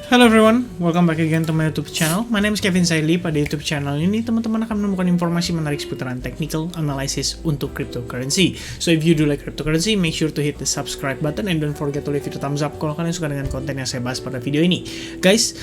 Hello everyone, welcome back again to my YouTube channel. My name is Kevin Saili. Pada YouTube channel ini, teman-teman akan menemukan informasi menarik seputaran technical analysis untuk cryptocurrency. So if you do like cryptocurrency, make sure to hit the subscribe button and don't forget to leave it a thumbs up kalau kalian suka dengan konten yang saya bahas pada video ini. Guys,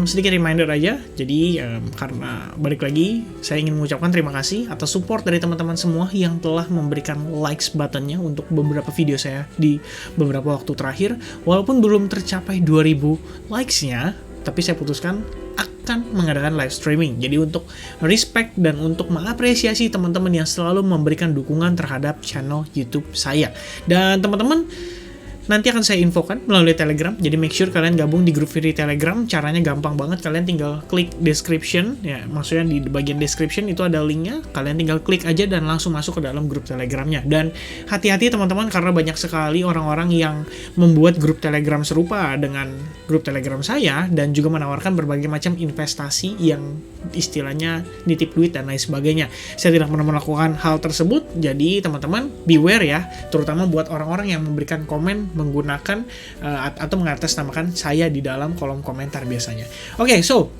sedikit reminder aja. Jadi karena balik lagi, saya ingin mengucapkan terima kasih atas support dari teman-teman semua yang telah memberikan likes buttonnya untuk beberapa video saya di beberapa waktu terakhir. Walaupun belum tercapai 2000 likes-nya, tapi saya putuskan akan mengadakan live streaming. Jadi untuk respect dan untuk mengapresiasi teman-teman yang selalu memberikan dukungan terhadap channel YouTube saya. Dan teman-teman nanti akan saya infokan melalui Telegram. Jadi make sure kalian gabung di grup free Telegram. Caranya gampang banget. Kalian tinggal klik description. Ya, maksudnya di bagian description itu ada linknya. Kalian tinggal klik aja dan langsung masuk ke dalam grup Telegramnya. Dan hati-hati teman-teman, karena banyak sekali orang-orang yang membuat grup Telegram serupa dengan grup Telegram saya dan juga menawarkan berbagai macam investasi yang istilahnya nitip duit dan lain sebagainya. Saya tidak pernah melakukan hal tersebut. Jadi teman-teman beware ya, terutama buat orang-orang yang memberikan komen menggunakan atau mengatasnamakan saya di dalam kolom komentar biasanya. Oke, so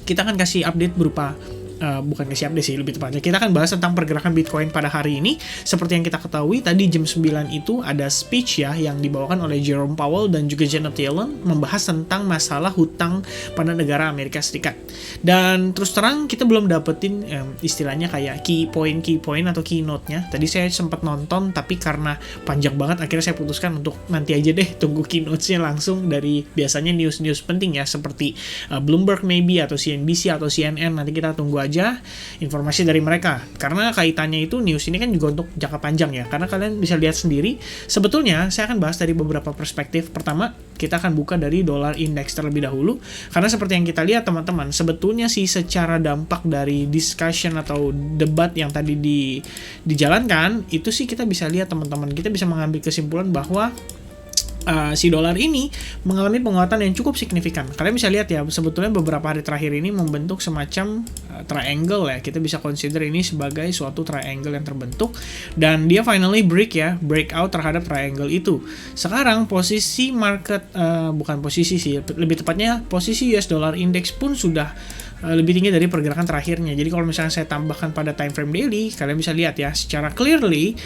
kita akan kasih update berupa bukan kasih update sih, lebih tepatnya kita akan bahas tentang pergerakan Bitcoin pada hari ini. Seperti yang kita ketahui, tadi jam 9 itu ada speech ya yang dibawakan oleh Jerome Powell dan juga Janet Yellen membahas tentang masalah hutang pada negara Amerika Serikat. Dan terus terang kita belum dapetin istilahnya kayak key point atau keynote-nya. Tadi saya sempat nonton, tapi karena panjang banget akhirnya saya putuskan untuk nanti aja deh tunggu keynote-nya langsung dari biasanya news-news penting ya, seperti Bloomberg maybe atau CNBC atau CNN. Nanti kita tunggu aja informasi dari mereka, karena kaitannya itu news ini kan juga untuk jangka panjang ya, karena kalian bisa lihat sendiri. Sebetulnya saya akan bahas dari beberapa perspektif. Pertama, kita akan buka dari dollar index terlebih dahulu, karena seperti yang kita lihat teman-teman, sebetulnya sih secara dampak dari discussion atau debat yang tadi dijalankan itu sih kita bisa lihat teman-teman, kita bisa mengambil kesimpulan bahwa si dolar ini mengalami penguatan yang cukup signifikan. Kalian bisa lihat ya, sebetulnya beberapa hari terakhir ini membentuk semacam triangle ya. Kita bisa consider ini sebagai suatu triangle yang terbentuk, dan dia finally breakout terhadap triangle itu. Sekarang posisi market, bukan posisi sih, lebih tepatnya posisi US dollar index pun sudah lebih tinggi dari pergerakan terakhirnya. Jadi kalau misalnya saya tambahkan pada time frame daily, kalian bisa lihat ya secara clearly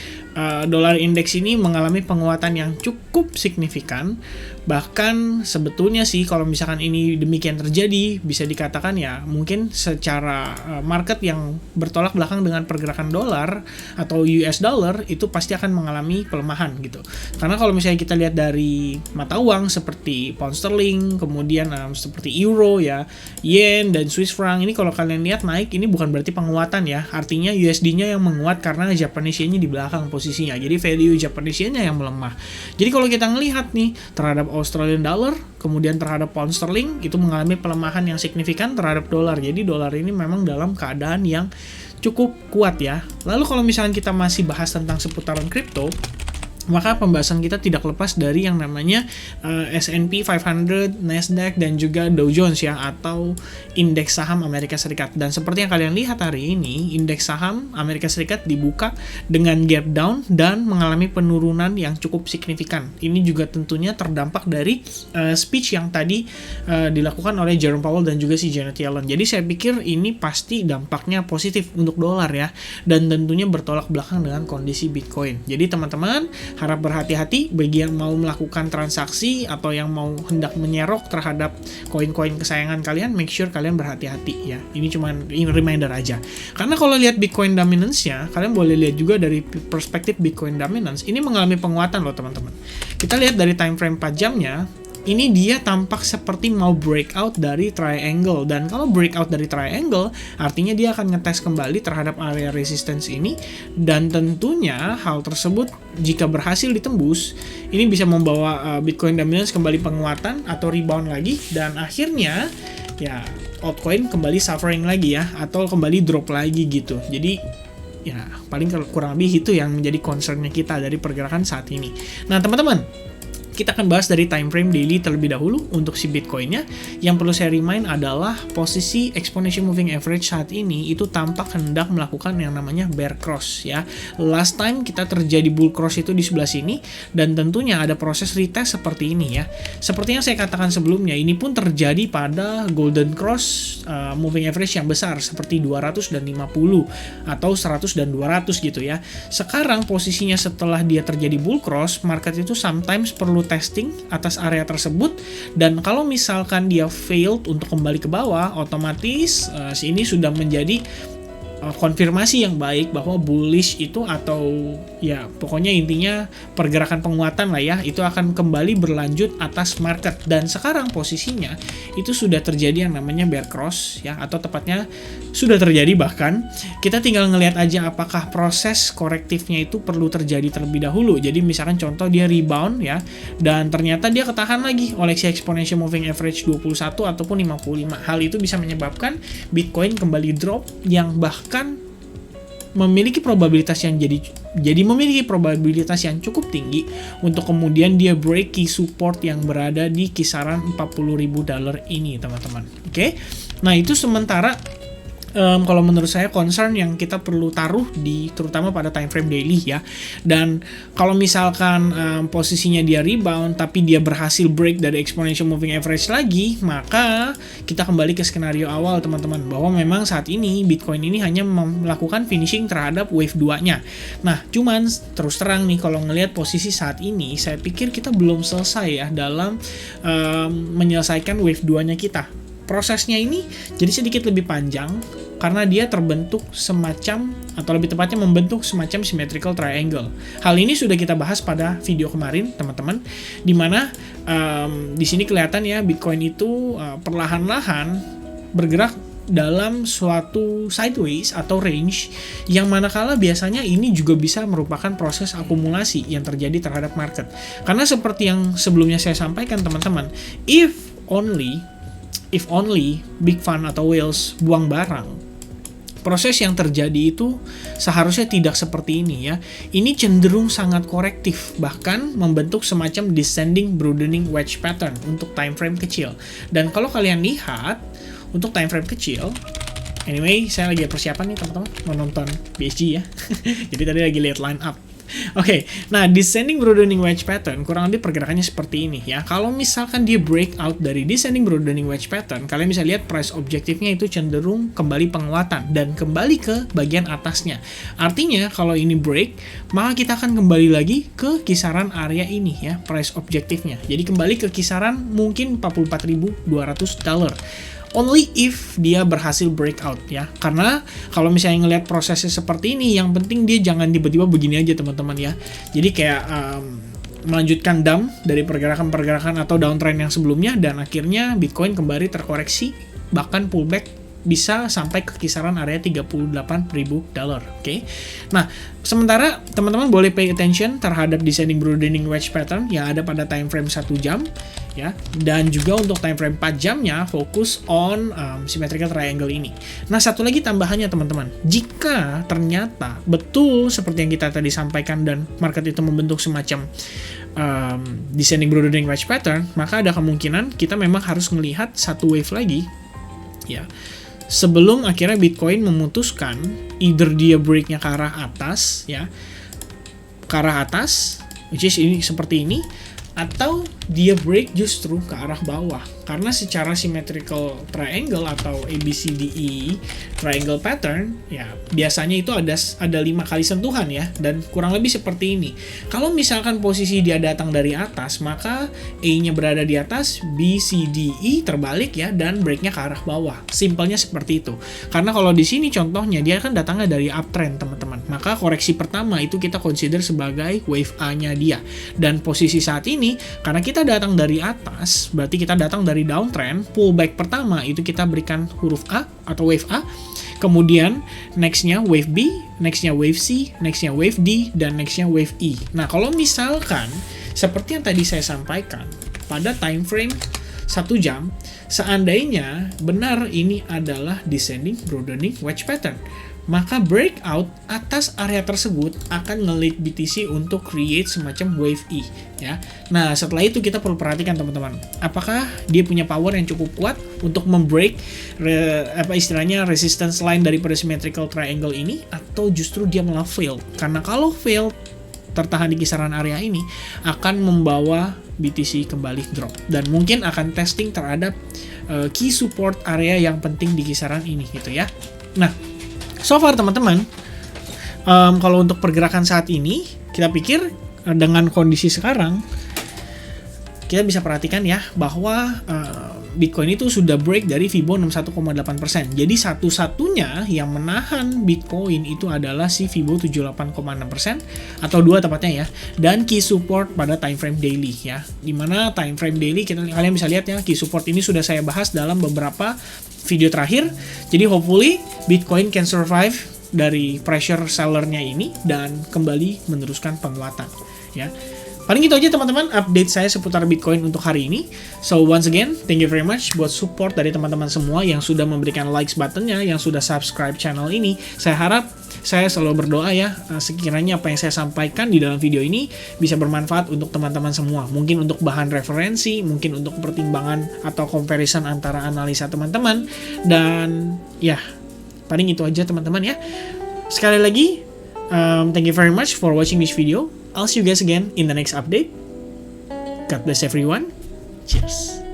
dolar index ini mengalami penguatan yang cukup signifikan. Bahkan sebetulnya sih kalau misalkan ini demikian terjadi, bisa dikatakan ya mungkin secara market yang bertolak belakang dengan pergerakan dolar atau US dollar itu pasti akan mengalami pelemahan gitu. Karena kalau misalnya kita lihat dari mata uang seperti pound sterling, kemudian seperti euro ya, yen dan Swiss franc, ini kalau kalian lihat naik, ini bukan berarti penguatan ya. Artinya USD-nya yang menguat karena Japanese yen-nya di belakang posisinya. Jadi value Japanese yen-nya yang melemah. Jadi kalau kita ngelihat nih terhadap Australian dollar, kemudian terhadap pound sterling, itu mengalami pelemahan yang signifikan terhadap dolar. Jadi dolar ini memang dalam keadaan yang cukup kuat ya. Lalu kalau misalnya kita masih bahas tentang seputaran kripto, maka pembahasan kita tidak lepas dari yang namanya S&P 500, Nasdaq, dan juga Dow Jones ya, atau indeks saham Amerika Serikat. Dan seperti yang kalian lihat hari ini, indeks saham Amerika Serikat dibuka dengan gap down dan mengalami penurunan yang cukup signifikan. Ini juga tentunya terdampak dari speech yang tadi dilakukan oleh Jerome Powell dan juga si Janet Yellen. Jadi saya pikir ini pasti dampaknya positif untuk dolar ya, dan tentunya bertolak belakang dengan kondisi Bitcoin. Jadi teman-teman harap berhati-hati bagi yang mau melakukan transaksi atau yang mau hendak menyerok terhadap koin-koin kesayangan kalian. Make sure kalian berhati-hati ya. Ini cuma reminder aja. Karena kalau lihat Bitcoin dominance-nya, kalian boleh lihat juga dari perspektif Bitcoin dominance. Ini mengalami penguatan loh teman-teman. Kita lihat dari time frame 4 jamnya. Ini dia tampak seperti mau breakout dari triangle, dan kalau breakout dari triangle artinya dia akan ngetes kembali terhadap area resistance ini, dan tentunya hal tersebut jika berhasil ditembus ini bisa membawa Bitcoin dominance kembali penguatan atau rebound lagi, dan akhirnya ya altcoin kembali suffering lagi ya, atau kembali drop lagi gitu. Jadi ya paling kurang lebih itu yang menjadi concernnya kita dari pergerakan saat ini. Nah teman-teman, Kita akan bahas dari time frame daily terlebih dahulu untuk si Bitcoin-nya. Yang perlu saya remind adalah posisi exponential moving average saat ini itu tampak hendak melakukan yang namanya bear cross ya. Last time kita terjadi bull cross itu di sebelah sini, dan tentunya ada proses retest seperti ini ya. Seperti yang saya katakan sebelumnya, ini pun terjadi pada golden cross moving average yang besar seperti 200 dan 50 atau 100 dan 200 gitu ya. Sekarang posisinya setelah dia terjadi bull cross, market itu sometimes perlu testing atas area tersebut, dan kalau misalkan dia failed untuk kembali ke bawah, otomatis ini sudah menjadi konfirmasi yang baik bahwa bullish itu, atau ya pokoknya intinya pergerakan penguatan lah ya, itu akan kembali berlanjut atas market. Dan sekarang posisinya itu sudah terjadi yang namanya bear cross ya, atau tepatnya sudah terjadi, bahkan kita tinggal ngelihat aja apakah proses korektifnya itu perlu terjadi terlebih dahulu. Jadi misalkan contoh dia rebound ya, dan ternyata dia ketahan lagi oleh si exponential moving average 21 ataupun 55. Hal itu bisa menyebabkan Bitcoin kembali drop, yang bahkan memiliki probabilitas yang memiliki probabilitas yang cukup tinggi untuk kemudian dia break key support yang berada di kisaran $40.000 ini, teman-teman. Oke. Nah, itu sementara kalau menurut saya concern yang kita perlu taruh di terutama pada time frame daily ya. Dan kalau misalkan posisinya dia rebound tapi dia berhasil break dari exponential moving average lagi, maka kita kembali ke skenario awal, teman-teman, bahwa memang saat ini Bitcoin ini hanya melakukan finishing terhadap wave 2-nya. Nah, cuman terus terang nih, kalau ngelihat posisi saat ini, saya pikir kita belum selesai ya dalam menyelesaikan wave 2-nya kita. Prosesnya ini jadi sedikit lebih panjang karena dia terbentuk semacam, atau lebih tepatnya membentuk semacam symmetrical triangle. Hal ini sudah kita bahas pada video kemarin, teman-teman, dimana di sini kelihatan ya Bitcoin itu perlahan-lahan bergerak dalam suatu sideways atau range, yang manakala biasanya ini juga bisa merupakan proses akumulasi yang terjadi terhadap market. Karena seperti yang sebelumnya saya sampaikan, teman-teman, if only big fund atau whales buang barang, proses yang terjadi itu seharusnya tidak seperti ini ya. Ini cenderung sangat korektif, bahkan membentuk semacam descending broadening wedge pattern untuk time frame kecil. Dan kalau kalian lihat untuk time frame kecil, anyway, saya lagi persiapan nih, teman-teman, menonton BSG ya. Jadi tadi lagi lihat line up. Oke, nah descending broadening wedge pattern kurang lebih pergerakannya seperti ini ya. Kalau misalkan dia break out dari descending broadening wedge pattern, kalian bisa lihat price objektifnya itu cenderung kembali penguatan dan kembali ke bagian atasnya. Artinya kalau ini break, maka kita akan kembali lagi ke kisaran area ini ya, price objektifnya. Jadi kembali ke kisaran mungkin $44.200. Only if dia berhasil breakout ya. Karena kalau misalnya ngelihat prosesnya seperti ini, yang penting dia jangan tiba-tiba begini aja, teman-teman ya. Jadi kayak melanjutkan dump dari pergerakan-pergerakan atau downtrend yang sebelumnya, dan akhirnya Bitcoin kembali terkoreksi, bahkan pullback bisa sampai ke kisaran area $38.000. Oke. Nah, sementara teman-teman boleh pay attention terhadap descending broadening wedge pattern yang ada pada time frame 1 jam ya, dan juga untuk time frame 4 jamnya fokus on symmetrical triangle ini. Nah, satu lagi tambahannya, teman-teman, jika ternyata betul seperti yang kita tadi sampaikan dan market itu membentuk semacam descending broadening wedge pattern, maka ada kemungkinan kita memang harus melihat satu wave lagi ya, sebelum akhirnya Bitcoin memutuskan either dia breaknya ke arah atas ya, ke arah atas, which is ini seperti ini, atau dia break justru ke arah bawah. Karena secara symmetrical triangle atau ABCDE triangle pattern ya, biasanya itu ada 5 kali sentuhan ya, dan kurang lebih seperti ini. Kalau misalkan posisi dia datang dari atas, maka A-nya berada di atas, B, C, D, E terbalik ya, dan breaknya ke arah bawah. Simpelnya seperti itu. Karena kalau di sini contohnya dia kan datangnya dari uptrend, teman-teman. Maka koreksi pertama itu kita consider sebagai wave A-nya dia. Dan posisi saat ini karena kita datang dari atas, berarti kita datang dari downtrend. Pullback pertama itu kita berikan huruf A atau wave A, kemudian nextnya wave B, nextnya wave C, nextnya wave D, dan nextnya wave E. Nah, kalau misalkan seperti yang tadi saya sampaikan pada time frame 1 jam, seandainya benar ini adalah descending broadening wedge pattern, maka breakout atas area tersebut akan nge-lead BTC untuk create semacam wave E ya. Nah, setelah itu kita perlu perhatikan teman-teman, apakah dia punya power yang cukup kuat untuk membreak istilahnya resistance line daripada symmetrical triangle ini, atau justru dia malah fail. Karena kalau fail tertahan di kisaran area ini akan membawa BTC kembali drop dan mungkin akan testing terhadap key support area yang penting di kisaran ini gitu ya. Nah, so far teman-teman, kalau untuk pergerakan saat ini, kita pikir dengan kondisi sekarang, kita bisa perhatikan ya, bahwa Bitcoin itu sudah break dari Fibo 61,8%. Jadi satu-satunya yang menahan Bitcoin itu adalah si Fibo 78,6%, atau 2 tepatnya ya, dan key support pada time frame daily ya. Dimana time frame daily kalian bisa lihat ya, key support ini sudah saya bahas dalam beberapa video terakhir. Jadi hopefully Bitcoin can survive dari pressure sellernya ini dan kembali meneruskan penguatan ya. Paling itu aja teman-teman update saya seputar Bitcoin untuk hari ini. So once again, thank you very much buat support dari teman-teman semua yang sudah memberikan likes buttonnya, yang sudah subscribe channel ini. Saya harap, saya selalu berdoa ya, sekiranya apa yang saya sampaikan di dalam video ini bisa bermanfaat untuk teman-teman semua. Mungkin untuk bahan referensi, mungkin untuk pertimbangan atau comparison antara analisa teman-teman. Dan ya, paling itu aja teman-teman ya. Sekali lagi, thank you very much for watching this video. I'll see you guys again in the next update. God bless everyone. Cheers.